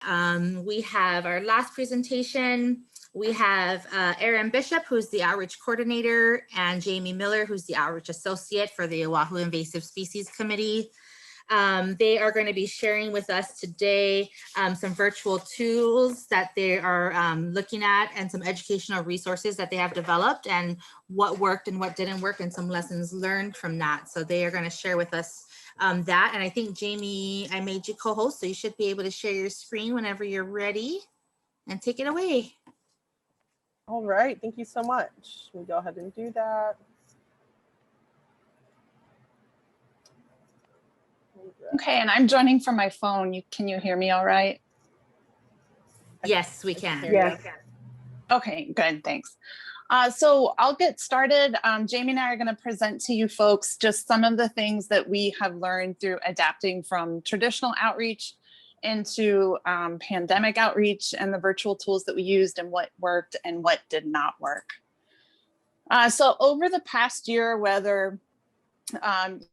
We have our last presentation. We have Erin Bishop, who's the Outreach Coordinator, and Jaime Miller, who's the Outreach Associate for the Oahu Invasive Species Committee. They are going to be sharing with us today some virtual tools that they are looking at, and some educational resources that they have developed, and what worked and what didn't work, and some lessons learned from that. So they are going to share with us that. And I think, Jaime, I made you co-host, so you should be able to share your screen whenever you're ready, and take it away. All right, thank you so much. We'll go ahead and do that. Okay, and I'm joining from my phone. Can you hear me all right? Yes, we can. Yes. Okay, good, thanks. So I'll get started. Jaime and I are going to present to you folks just some of the things that we have learned through adapting from traditional outreach into pandemic outreach, and the virtual tools that we used, and what worked and what did not work. So over the past year, whether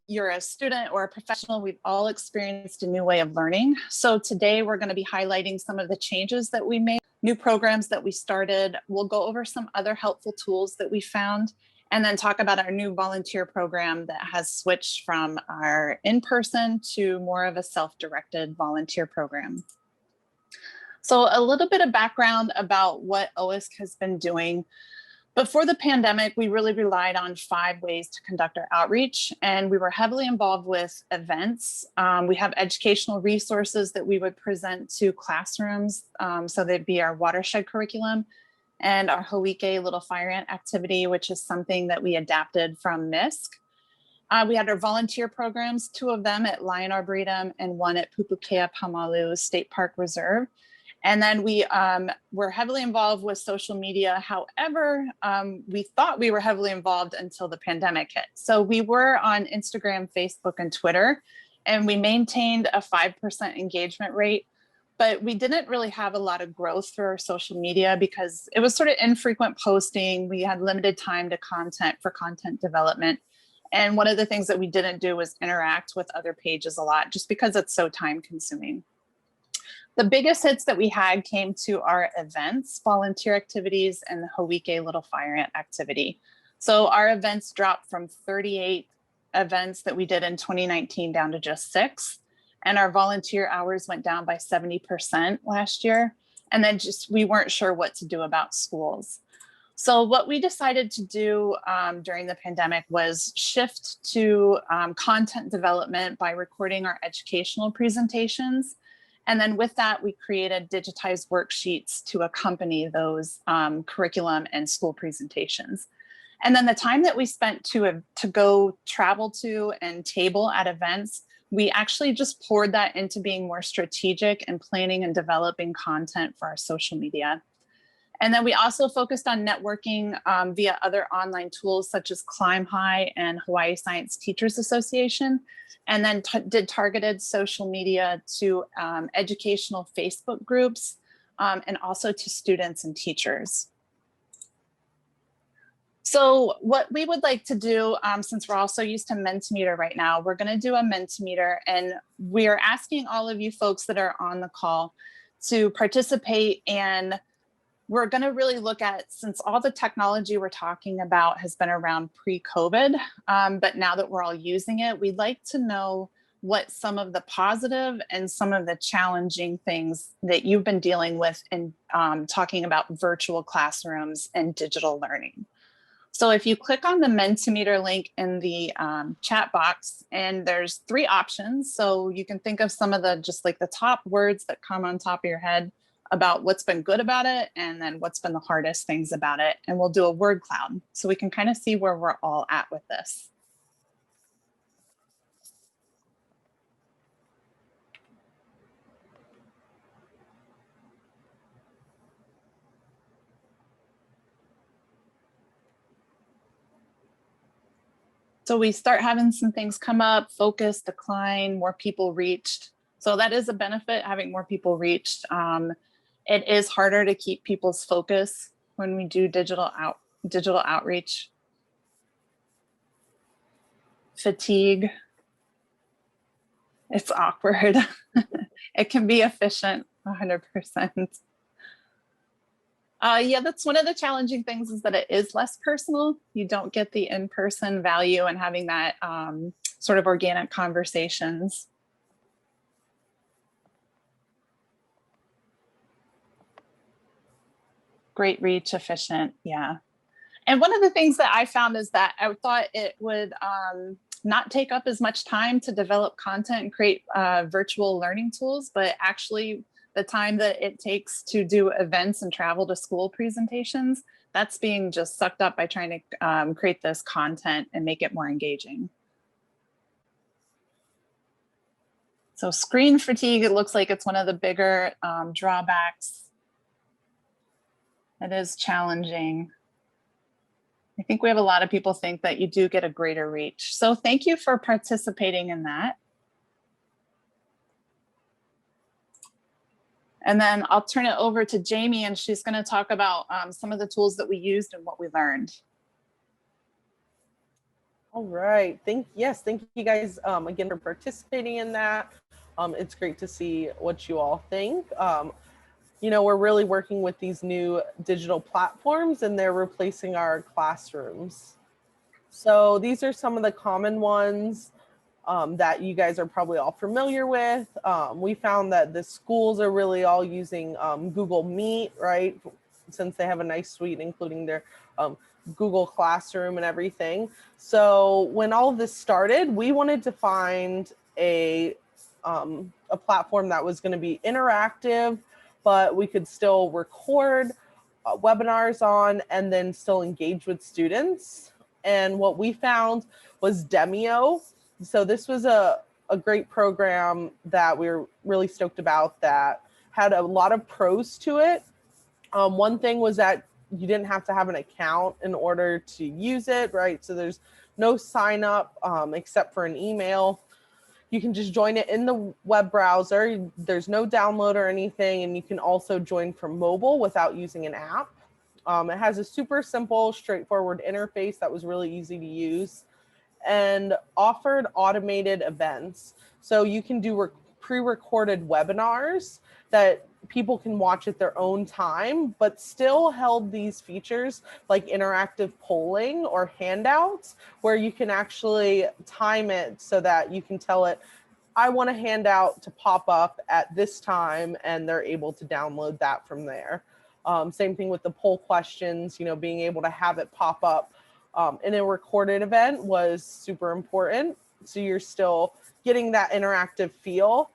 you're a student or a professional, we've all experienced a new way of learning. So today we're going to be highlighting some of the changes that we made, new programs that we started. We'll go over some other helpful tools that we found, and then talk about our new volunteer program that has switched from our in-person to more of a self-directed volunteer program. So a little bit of background about what OISC has been doing. Before the pandemic, we really relied on 5 ways to conduct our outreach, and we were heavily involved with events. We have educational resources that we would present to classrooms. So they'd be our watershed curriculum and our Hawike Little Fire Ant activity, which is something that we adapted from MISC. We had our volunteer programs, 2 of them at Lion Arboretum and 1 at Pupukea Pamalu State Park Reserve. And then we were heavily involved with social media. However, we thought we were heavily involved until the pandemic hit. So we were on Instagram, Facebook, and Twitter, and we maintained a 5% engagement rate. But we didn't really have a lot of growth through our social media because it was sort of infrequent posting. We had limited time to content development. And one of the things that we didn't do was interact with other pages a lot, just because it's so time consuming. The biggest hits that we had came to our events, volunteer activities, and the Hawike Little Fire Ant activity. So our events dropped from 38 events that we did in 2019 down to just 6. And our volunteer hours went down by 70% last year. And then we weren't sure what to do about schools. So what we decided to do during the pandemic was shift to content development by recording our educational presentations. And then with that, we created digitized worksheets to accompany those curriculum and school presentations. And then the time that we spent to go travel to and table at events, we actually just poured that into being more strategic and planning and developing content for our social media. And then we also focused on networking via other online tools such as Climb High and Hawaii Science Teachers Association, and then did targeted social media to educational Facebook groups and also to students and teachers. So what we would like to do, since we're also used to Mentimeter right now, we're going to do a Mentimeter, and we are asking all of you folks that are on the call to participate. And we're going to really look at, since all the technology we're talking about has been around pre-COVID, but now that we're all using it, we'd like to know what some of the positive and some of the challenging things that you've been dealing with in talking about virtual classrooms and digital learning. So if you click on the Mentimeter link in the chat box, and there's 3 options. So you can think of some of the, just like the top words that come on top of your head about what's been good about it, and then what's been the hardest things about it. And we'll do a word cloud so we can kind of see where we're all at with this. So we start having some things come up: focus, decline, more people reached. So that is a benefit, having more people reached. It is harder to keep people's focus when we do digital outreach. Fatigue. It's awkward. It can be efficient. 100%. Yeah, that's one of the challenging things is that it is less personal. You don't get the in-person value and having that sort of organic conversations. Great reach, efficient, yeah. And one of the things that I found is that I thought it would not take up as much time to develop content and create virtual learning tools, but actually the time that it takes to do events and travel to school presentations, that's being just sucked up by trying to create this content and make it more engaging. So screen fatigue, it looks like it's one of the bigger drawbacks. It is challenging. I think we have a lot of people think that you do get a greater reach. So thank you for participating in that. And then I'll turn it over to Jaime, and she's going to talk about some of the tools that we used and what we learned. All right. Thank you guys again for participating in that. It's great to see what you all think. You know, we're really working with these new digital platforms and they're replacing our classrooms. So these are some of the common ones that you guys are probably all familiar with. We found that the schools are really all using Google Meet, right? Since they have a nice suite, including their Google Classroom and everything. So when all of this started, we wanted to find a platform that was going to be interactive, but we could still record webinars on and then still engage with students. And what we found was Demio. So this was a great program that we were really stoked about that had a lot of pros to it. One thing was that you didn't have to have an account in order to use it, right? So there's no sign up except for an email. You can just join it in the web browser. There's no download or anything. And you can also join from mobile without using an app. It has a super simple, straightforward interface that was really easy to use and offered automated events. So you can do pre-recorded webinars that people can watch at their own time, but still held these features like interactive polling or handouts where you can actually time it so that you can tell it, I want a handout to pop up at this time, and they're able to download that from there. Same thing with the poll questions, you know, being able to have it pop up in a recorded event was super important. So you're still getting that interactive feel.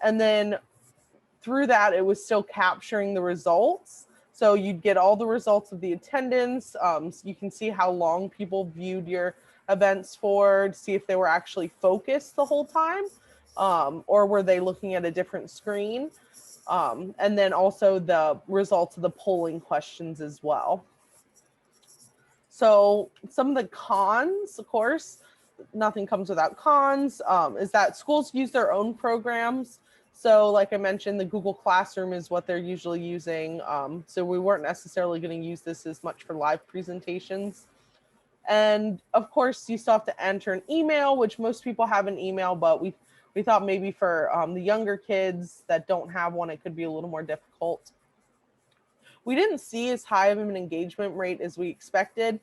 And then through that, it was still capturing the results. So you'd get all the results of the attendance. So you can see how long people viewed your events for, to see if they were actually focused the whole time, or were they looking at a different screen. And then also the results of the polling questions as well. So some of the cons, of course, nothing comes without cons, is that schools use their own programs. So like I mentioned, the Google Classroom is what they're usually using. So we weren't necessarily going to use this as much for live presentations. And of course, you still have to enter an email, which most people have an email, but we thought maybe for the younger kids that don't have one, it could be a little more difficult. We didn't see as high of an engagement rate as we expected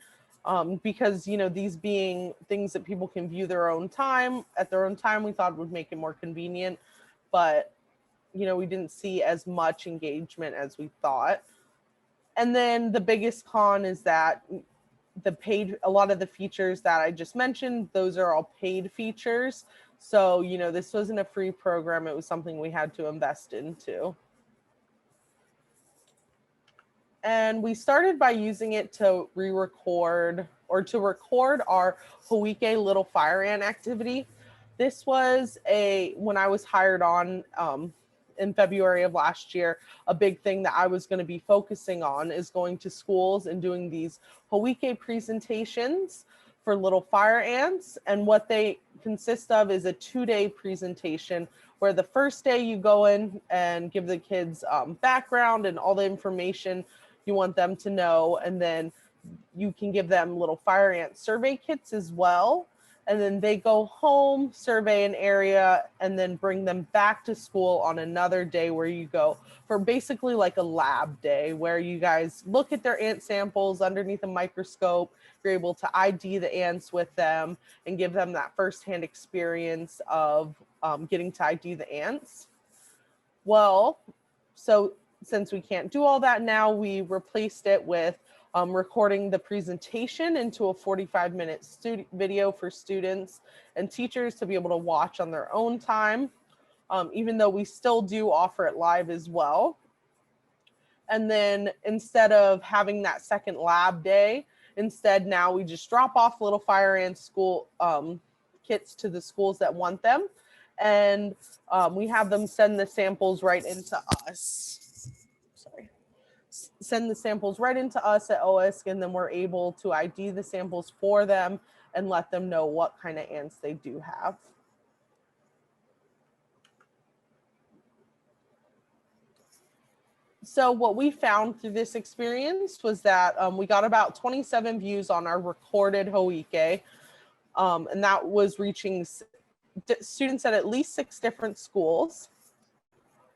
because, you know, these being things that people can view their own time at their own time, we thought would make it more convenient. But, you know, we didn't see as much engagement as we thought. And then the biggest con is that a lot of the features that I just mentioned, those are all paid features. So, you know, this wasn't a free program. It was something we had to invest into. And we started by using it to re-record or to record our Hawike Little Fire Ant activity. This was when I was hired on in February of last year, a big thing that I was going to be focusing on is going to schools and doing these Hawike presentations for little fire ants. And what they consist of is a 2-day presentation where the first day you go in and give the kids background and all the information you want them to know. And then you can give them little fire ant survey kits as well. and then they go home, survey an area, and then bring them back to school on another day where you go for basically like a lab day where you guys look at their ant samples underneath a microscope. You're able to ID the ants with them and give them that firsthand experience of getting to ID the ants. Well, so since we can't do all that now, we replaced it with recording the presentation into a 45-minute video for students and teachers to be able to watch on their own time, even though we still do offer it live as well. And then instead of having that second lab day, instead now we just drop off little fire ant school kits to the schools that want them. And we have them send the samples right into us. Sorry. Send the samples right into us at OISC, and then we're able to ID the samples for them and let them know what kind of ants they do have. So what we found through this experience was that we got about 27 views on our recorded Hoike, and that was reaching students at least 6 different schools.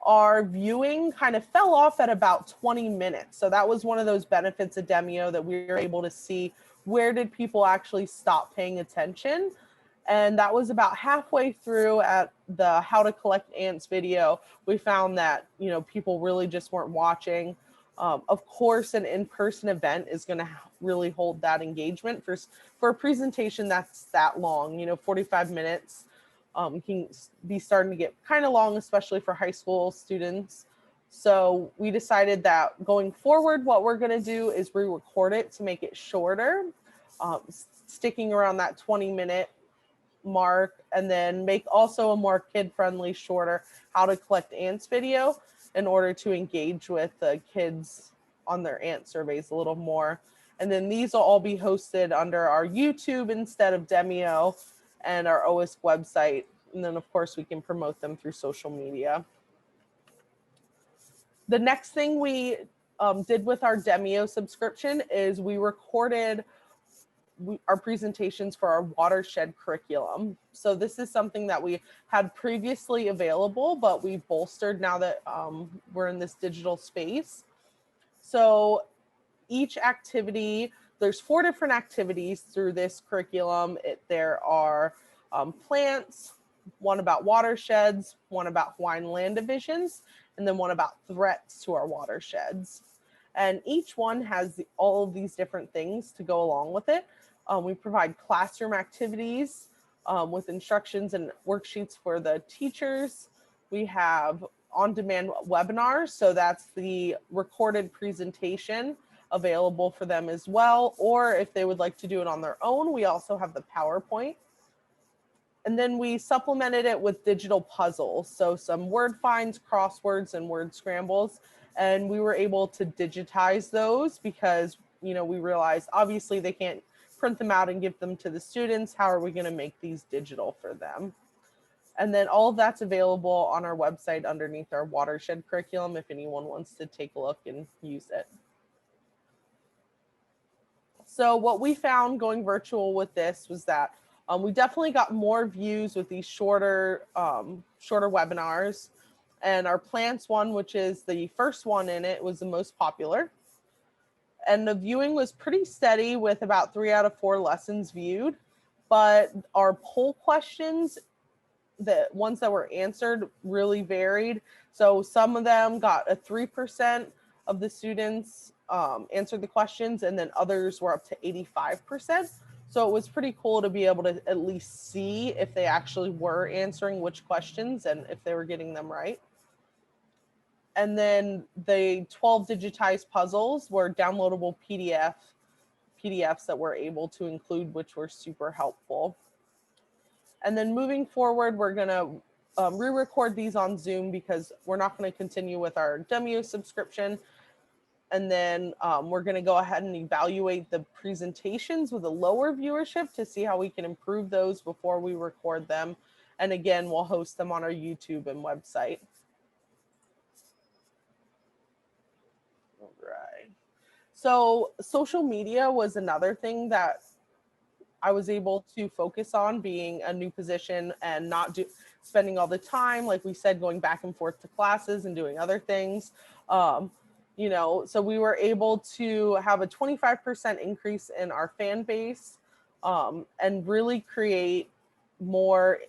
Our viewing kind of fell off at about 20 minutes. So that was one of those benefits of Demio, that we were able to see where did people actually stop paying attention. And that was about halfway through at the How to Collect Ants video. We found that, you know, people really just weren't watching. Of course, an in-person event is going to really hold that engagement for a presentation that's that long, you know, 45 minutes. Can be starting to get kind of long, especially for high school students. So we decided that going forward, what we're going to do is re-record it to make it shorter, sticking around that 20-minute mark, and then make also a more kid-friendly, shorter How to Collect Ants video in order to engage with the kids on their ant surveys a little more. And then these will all be hosted under our YouTube instead of Demio, and our OISC website. And then of course we can promote them through social media. The next thing we did with our Demio subscription is we recorded our presentations for our watershed curriculum. So this is something that we had previously available, but we bolstered now that we're in this digital space. So each activity, there's 4 different activities through this curriculum. There are plants, one about watersheds, one about Hawaiian land divisions, and then one about threats to our watersheds. And each one has all of these different things to go along with it. We provide classroom activities with instructions and worksheets for the teachers. We have on-demand webinars, so that's the recorded presentation available for them as well, or if they would like to do it on their own, we also have the PowerPoint. And then we supplemented it with digital puzzles, so some word finds, crosswords, and word scrambles. And we were able to digitize those because, you know, we realized obviously they can't print them out and give them to the students. How are we going to make these digital for them? And then all of that's available on our website underneath our watershed curriculum if anyone wants to take a look and use it. So what we found going virtual with this was that we definitely got more views with these shorter webinars. And our plants one, which is the first one in it, was the most popular. And the viewing was pretty steady with about 3 out of 4 lessons viewed. But our poll questions, the ones that were answered, really varied. So some of them got a 3% of the students answered the questions, and then others were up to 85%. So it was pretty cool to be able to at least see if they actually were answering which questions and if they were getting them right. And then the 12 digitized puzzles were downloadable PDFs that we're able to include, which were super helpful. And then moving forward, we're gonna re-record these on Zoom because we're not gonna continue with our Demio subscription. And then we're going to go ahead and evaluate the presentations with a lower viewership to see how we can improve those before we record them. And again, we'll host them on our YouTube and website. All right. So social media was another thing that I was able to focus on being a new position and not spending all the time, like we said, going back and forth to classes and doing other things. So we were able to have a 25% increase in our fan base, and really create more,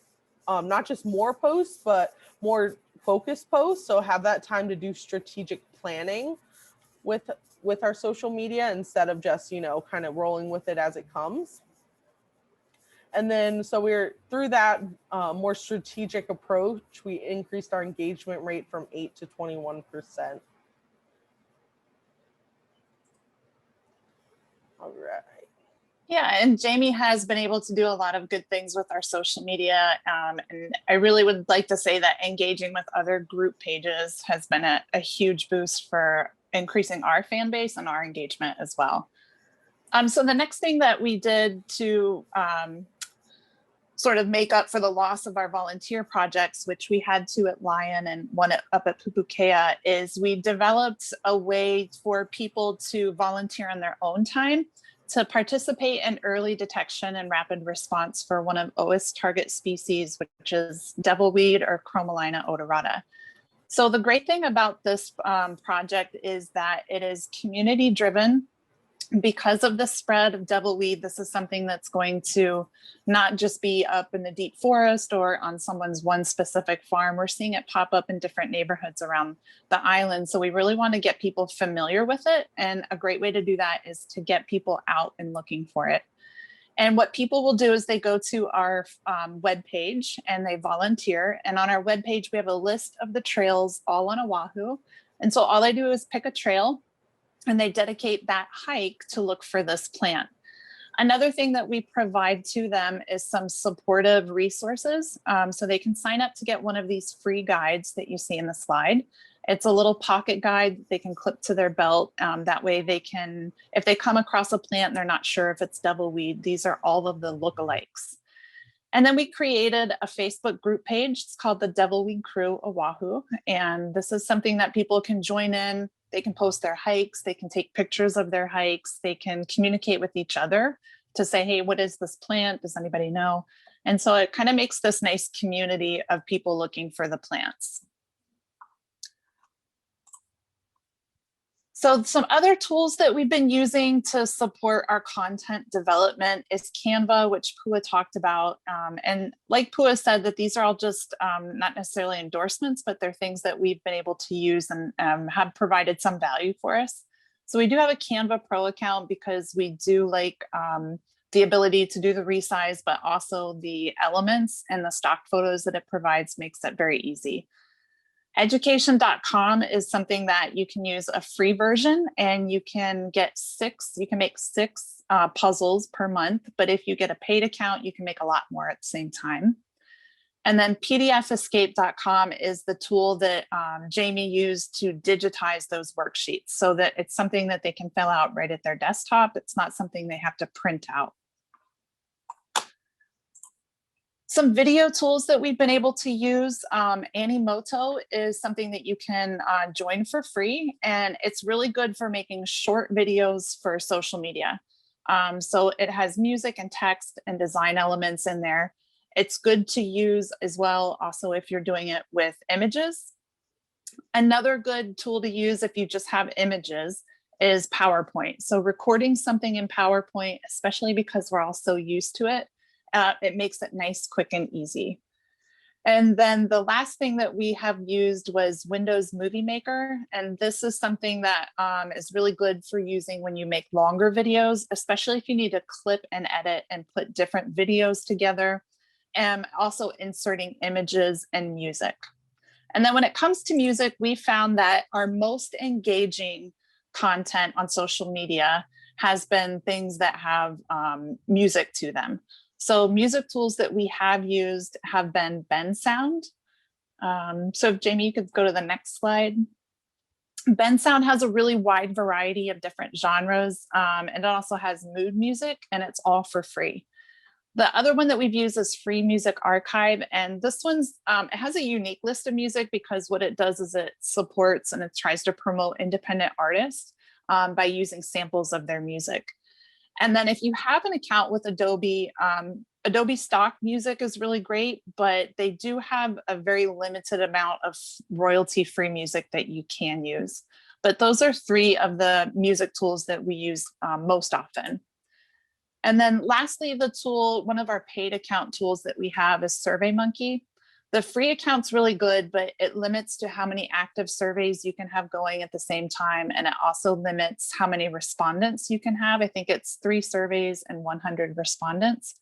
not just more posts, but more focused posts. So have that time to do strategic planning with our social media instead of just, kind of rolling with it as it comes. And then, so we're through that more strategic approach, we increased our engagement rate from 8 to 21%. All right. Yeah, and Jamie has been able to do a lot of good things with our social media. And I really would like to say that engaging with other group pages has been a huge boost for increasing our fan base and our engagement as well. So the next thing that we did to sort of make up for the loss of our volunteer projects, which we had two at Lion and one up at Pupukea, is we developed a way for people to volunteer on their own time to participate in early detection and rapid response for one of OIS's target species, which is devilweed or Chromalina odorata. So the great thing about this project is that it is community driven. Because of the spread of devilweed, this is something that's going to not just be up in the deep forest or on someone's one specific farm. We're seeing it pop up in different neighborhoods around the island. So we really want to get people familiar with it. And a great way to do that is to get people out and looking for it. And what people will do is they go to our webpage and they volunteer. And on our webpage, we have a list of the trails all on Oahu. And so all they do is pick a trail and they dedicate that hike to look for this plant. Another thing that we provide to them is some supportive resources. So they can sign up to get one of these free guides that you see in the slide. It's a little pocket guide that they can clip to their belt. That way they can, if they come across a plant and they're not sure if it's devilweed, these are all of the lookalikes. And then we created a Facebook group page. It's called the Devilweed Crew Oahu. And this is something that people can join in. They can post their hikes. They can take pictures of their hikes. They can communicate with each other to say, hey, what is this plant? Does anybody know? And so it kind of makes this nice community of people looking for the plants. So some other tools that we've been using to support our content development is Canva, which Pua talked about. And like Pua said, that these are all just not necessarily endorsements, but they're things that we've been able to use and have provided some value for us. So we do have a Canva Pro account because we do like the ability to do the resize, but also the elements and the stock photos that it provides makes it very easy. Education.com is something that you can use a free version and you can make six puzzles per month. But if you get a paid account, you can make a lot more at the same time. And then PDFescape.com is the tool that Jamie used to digitize those worksheets so that it's something that they can fill out right at their desktop. It's not something they have to print out. Some video tools that we've been able to use, Animoto is something that you can join for free, and it's really good for making short videos for social media. So it has music and text and design elements in there. It's good to use as well, also if you're doing it with images. Another good tool to use if you just have images is PowerPoint. So recording something in PowerPoint, especially because we're all so used to it, it makes it nice, quick, and easy. And then the last thing that we have used was Windows Movie Maker. And this is something that is really good for using when you make longer videos, especially if you need to clip and edit and put different videos together, and also inserting images and music. And then when it comes to music, we found that our most engaging content on social media has been things that have music to them. So music tools that we have used have been Bensound. So if Jamie, you could go to the next slide. Bensound has a really wide variety of different genres, and it also has mood music, and it's all for free. The other one that we've used is Free Music Archive, and this one's, it has a unique list of music because what it does is it supports and it tries to promote independent artists by using samples of their music. And then if you have an account with Adobe, Adobe stock music is really great, but they do have a very limited amount of royalty-free music that you can use. But those are 3 of the music tools that we use most often. And then lastly, one of our paid account tools that we have is SurveyMonkey. The free account's really good, but it limits to how many active surveys you can have going at the same time. And it also limits how many respondents you can have. I think it's 3 surveys and 100 respondents.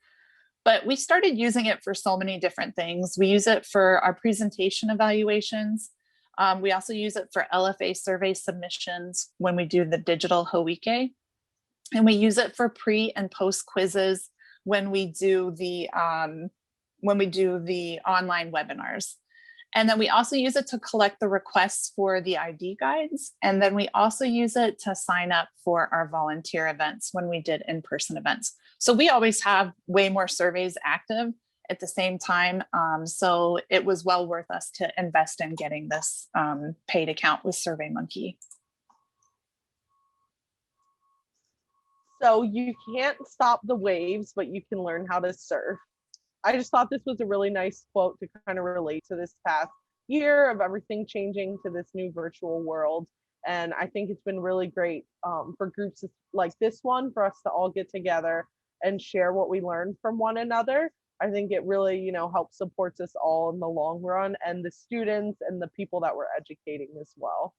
But we started using it for so many different things. We use it for our presentation evaluations. We also use it for LFA survey submissions when we do the digital Hawike. And we use it for pre and post quizzes when we do the online webinars. And then we also use it to collect the requests for the ID guides. And then we also use it to sign up for our volunteer events when we did in-person events. So we always have way more surveys active at the same time. So it was well worth us to invest in getting this paid account with SurveyMonkey. So you can't stop the waves, but you can learn how to surf. I just thought this was a really nice quote to kind of relate to this past year of everything changing to this new virtual world. And I think it's been really great for groups like this one, for us to all get together and share what we learned from one another. I think it really, helps supports us all in the long run, and the students and the people that we're educating as well.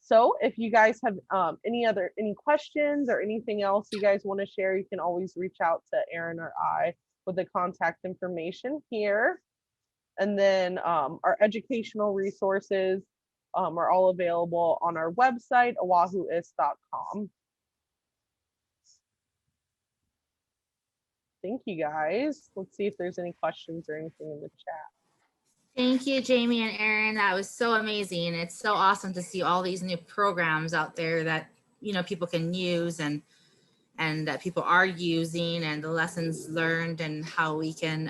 So if you guys have any questions or anything else you guys want to share, you can always reach out to Erin or I with the contact information here. And then our educational resources are all available on our website, oahuist.com. Thank you guys. Let's see if there's any questions or anything in the chat. Thank you, Jamie and Erin. That was so amazing. It's so awesome to see all these new programs out there that, people can use and that people are using, and the lessons learned and how we can,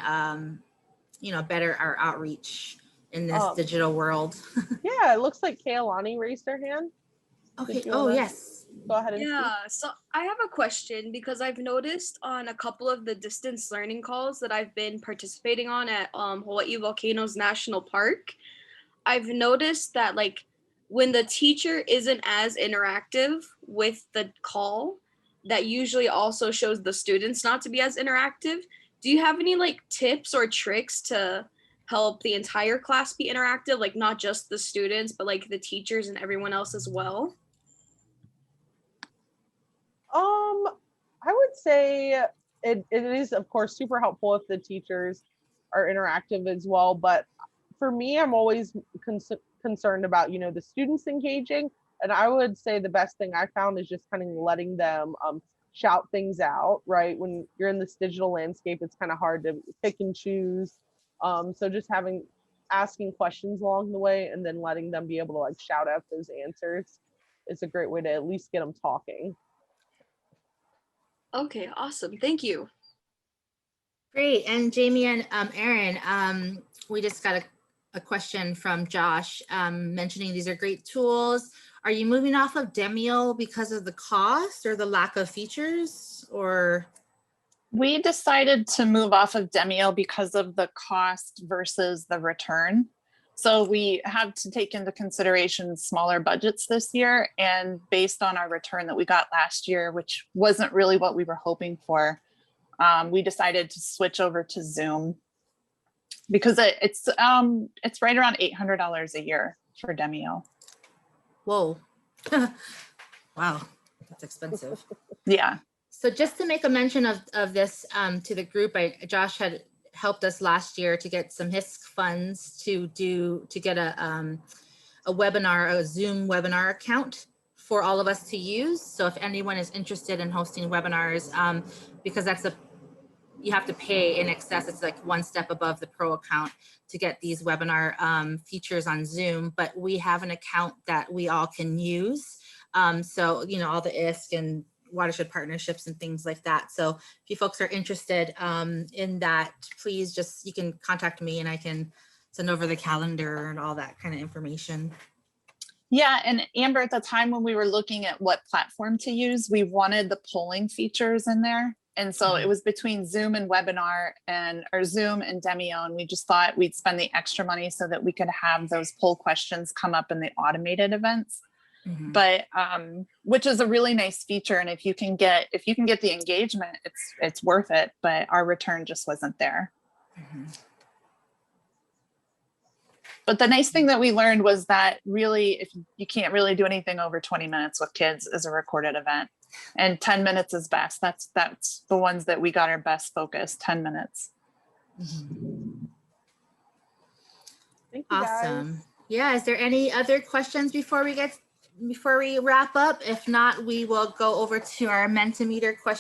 better our outreach in this digital world. Yeah, it looks like Kaylani raised her hand. Okay. Oh, yes. Go ahead and Yeah, so I have a question, because I've noticed on a couple of the distance learning calls that I've been participating on at Hawaii Volcanoes National Park, I've noticed that when the teacher isn't as interactive with the call, that usually also shows the students not to be as interactive. Do you have any tips or tricks to help the entire class be interactive, not just the students, but the teachers and everyone else as well? I would say it is, of course, super helpful if the teachers are interactive as well. But for me, I'm always concerned about, the students engaging. And I would say the best thing I found is just kind of letting them shout things out, right? When you're in this digital landscape, it's kind of hard to pick and choose. So just asking questions along the way and then letting them be able to shout out those answers is a great way to at least get them talking. Okay, awesome. Thank you. Great. And Jamie and Erin, we just got a question from Josh mentioning these are great tools. Are you moving off of Demio because of the cost or the lack of features, or? We decided to move off of Demio because of the cost versus the return. So we have to take into consideration smaller budgets this year, and based on our return that we got last year, which wasn't really what we were hoping for, we decided to switch over to Zoom because it's right around $800 a year for Demio. Whoa. Wow, that's expensive. Yeah. So just to make a mention of this to the group, Josh had helped us last year to get some HISC funds to get a webinar, a Zoom webinar account for all of us to use. So if anyone is interested in hosting webinars, because you have to pay in excess, it's one step above the pro account to get these webinar features on Zoom, but we have an account that we all can use. So, all the ISC and watershed partnerships and things like that. So if you folks are interested in that, please you can contact me and I can send over the calendar and all that kind of information. Yeah, and Amber, at the time when we were looking at what platform to use, we wanted the polling features in there. And so it was between Zoom and webinar or Zoom and Demio. And we just thought we'd spend the extra money so that we could have those poll questions come up in the automated events. But which is a really nice feature. And if you can get the engagement, it's worth it. But our return just wasn't there. But the nice thing that we learned was that really, if you can't really do anything over 20 minutes with kids as a recorded event, and 10 minutes is best. That's the ones that we got our best focus, 10 minutes. Thank you, guys. Awesome. Yeah, is there any other questions before we wrap up? If not, we will go over to our Mentimeter question